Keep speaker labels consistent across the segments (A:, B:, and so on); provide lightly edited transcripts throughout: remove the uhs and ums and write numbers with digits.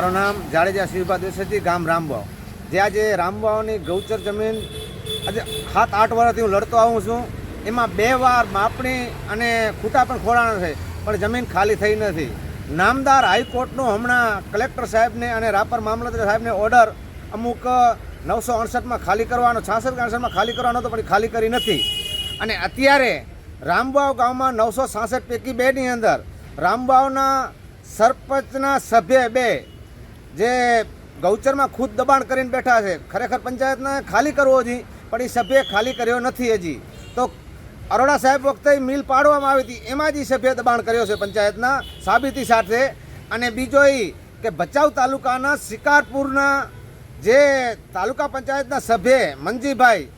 A: મારું નામ જાડેજા શિવભા દેસાઈ, ગામ રામવાવ. જે આજે રામવાવની ગૌચર જમીન આજે 7-8 વર્ષથી હું લડતો આવું છું. એમાં 2 વાર માપણી અને ખૂટા પણ ખોડાણા છે, પણ જમીન ખાલી થઈ નથી. નામદાર હાઈકોર્ટનો હમણાં કલેક્ટર સાહેબને અને રાપર મામલતદાર સાહેબને ઓર્ડર અમુક 968માં ખાલી કરવાનો, 66-68માં ખાલી કરવાનો હતો, પણ ખાલી કરી નથી. અને અત્યારે રામવાવ ગામમાં 966 પૈકી 2ની અંદર રામવાવના સરપંચના સભ્ય 2 જે ગૌચરમાં ખુદ દબાણ કરીને બેઠા છે. ખરેખર પંચાયતને ખાલી કરવો જોઈએ, પણ એ સભ્ય ખાલી કર્યો નથી હજી. તો અરોડા સાહેબ વખતે મિલ પાડવામાં આવી હતી, એમાં જ સભ્ય દબાણ કર્યો છે પંચાયતના સાબિતી સાથે. અને બીજો એ કે ભચાઉ તાલુકાના શિકારપુરના જે તાલુકા પંચાયતના સભ્ય મંજીભાઈ,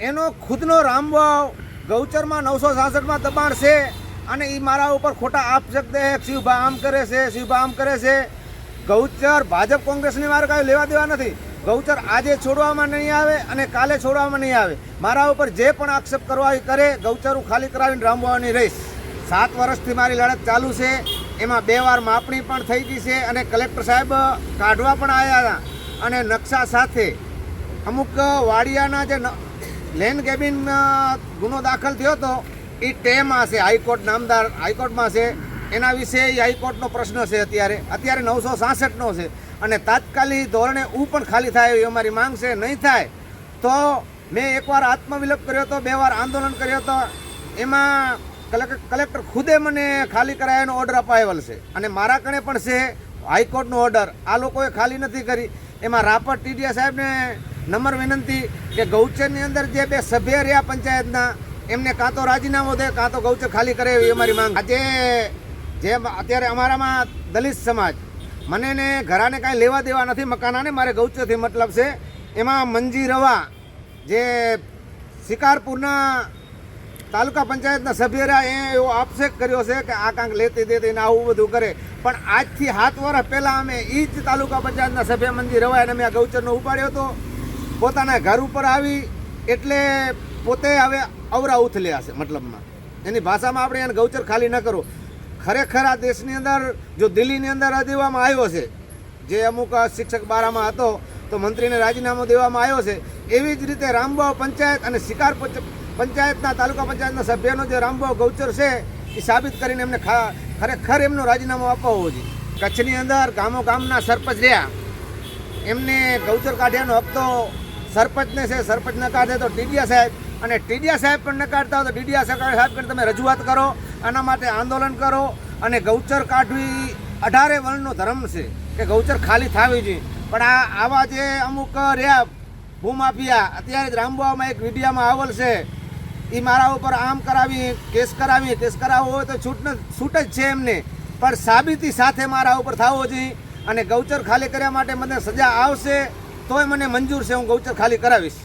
A: એનો ખુદનો રામવાવ ગૌચરમાં 966માં દબાણ છે. અને એ મારા ઉપર ખોટા આક્ષેપ દે, શિવભા આમ કરે છે, શિવભા આમ કરે છે. ગૌચર ભાજપ કોંગ્રેસની મારે કાંઈ લેવા દેવા નથી. ગૌચર આજે છોડવામાં નહીં આવે અને કાલે છોડવામાં નહીં આવે. મારા ઉપર જે પણ આક્ષેપ કરવા એ કરે. ગૌચર હું ખાલી કરાવીને રામવાવની રહીશ. 7 વર્ષથી મારી લડત ચાલુ છે. એમાં 2 વાર માપણી પણ થઈ ગઈ છે અને કલેક્ટર સાહેબ કાઢવા પણ આવ્યા હતા. અને નકશા સાથે અમુક વાડિયાના જે લેન્ડ કેબિન ગુનો દાખલ થયો હતો એ ટેમાં છે, હાઈકોર્ટ નામદાર હાઈકોર્ટમાં છે. એના વિશે એ હાઈકોર્ટનો પ્રશ્ન છે. અત્યારે 966નો છે અને તાત્કાલિક ધોરણે પણ ખાલી થાય એવી અમારી માંગ છે. નહીં થાય તો મેં એકવાર આત્મવિલોપ કર્યો હતો, 2 વાર આંદોલન કર્યો હતો. એમાં કલેક્ટર ખુદે મને ખાલી કરાવવાનો ઓર્ડર અપાયેલ છે અને મારા કણે પણ છે હાઈકોર્ટનો ઓર્ડર. આ લોકોએ ખાલી નથી કરી. એમાં રાપર ટીડીયા સાહેબને નમ્ર વિનંતી કે ગૌચરની અંદર જે 2 સભ્ય રહ્યા પંચાયતના, એમને કાં તો રાજીનામું દે કાં તો ગૌચર ખાલી કરે એવી અમારી માંગ. આજે જે અત્યારે અમારામાં દલિત સમાજ, મને ને ઘરાને કાંઈ લેવા દેવા નથી મકાનાને, મારે ગૌચરથી મતલબ છે. એમાં મંજી રવા જે શિકારપુરના તાલુકા પંચાયતના સભ્ય રહ્યા, એ એવો આક્ષેપ કર્યો છે કે આ કાંઈક લેતી દેતી ને આવું બધું કરે. પણ આજથી 7 વર્ષ પહેલાં અમે એ જ તાલુકા પંચાયતના સભ્ય મંજી રવા એને મેં આ ગૌચરનો ઉપાડ્યો હતો. પોતાના ઘર ઉપર આવી એટલે પોતે હવે અવરા ઉથલ્યા છે. મતલબમાં એની ભાષામાં આપણે એને ગૌચર ખાલી ન કરો. ખરેખર આ દેશની અંદર જો દિલ્હીની અંદર દેવામાં આવ્યો છે, જે અમુક શિક્ષક બારામાં હતો તો મંત્રીને રાજીનામું દેવામાં આવ્યો છે, એવી જ રીતે રામવાવ પંચાયત અને શિકાર પંચાયતના તાલુકા પંચાયતના સભ્યનો જે રામવાવ ગૌચર છે એ સાબિત કરીને એમને ખરેખર એમનું રાજીનામું અપાવવું જોઈએ. કચ્છની અંદર ગામના સરપંચ રહ્યા, એમને ગૌચર કાઢ્યાનો હક તો સરપંચને છે. સરપંચ ન કાઢે તો ટીડીયા સાહેબ, અને ટીડીયા સાહેબ પણ ન કાઢતા હોય તો ડીડીયા સાહેબ કરીને તમે રજૂઆત કરો, આના માટે આંદોલન કરો. અને ગૌચર કાઢવી 18 વર્ણનો ધર્મ છે કે ગૌચર ખાલી થવી જોઈએ. પણ આવા જે અમુક રહ્યા ભૂમાફિયા, અત્યારે જ રામવાવમાં એક વિડીયામાં આવેલ છે, એ મારા ઉપર આમ કરાવી કેસ કરાવવો હોય તો છૂટ જ છે એમને, પણ સાબિતી સાથે મારા ઉપર થવો જોઈએ. અને ગૌચર ખાલી કર્યા માટે મને સજા આવશે તોય મને મંજૂર છે, હું ગૌચર ખાલી કરાવીશ.